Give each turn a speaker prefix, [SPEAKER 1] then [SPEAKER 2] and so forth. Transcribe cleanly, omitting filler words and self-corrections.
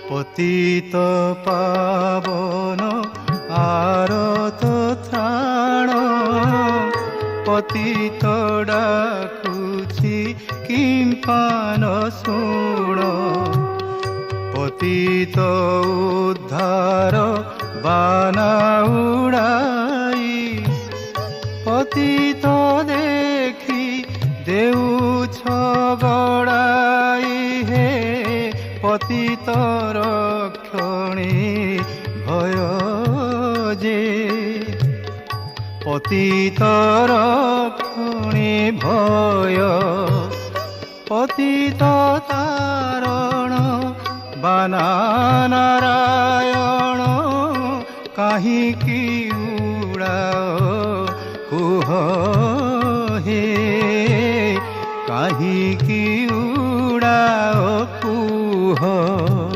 [SPEAKER 1] পতিত পাবন আরত ত্রাণ, পতিত ডাকুছি কিম্পান শুণ। পতিত উদ্ধার বানা উড়াই, পতিত দেখি দেউছ গড়াই। হে পতিত রক্ষণী ভয় যে, পতিত রক্ষণী ভয়। পতিত তারণ বানা নারায়ণ, কাহিকি উড়াও কুহ হে, কাহিকি উড়াও কুহ।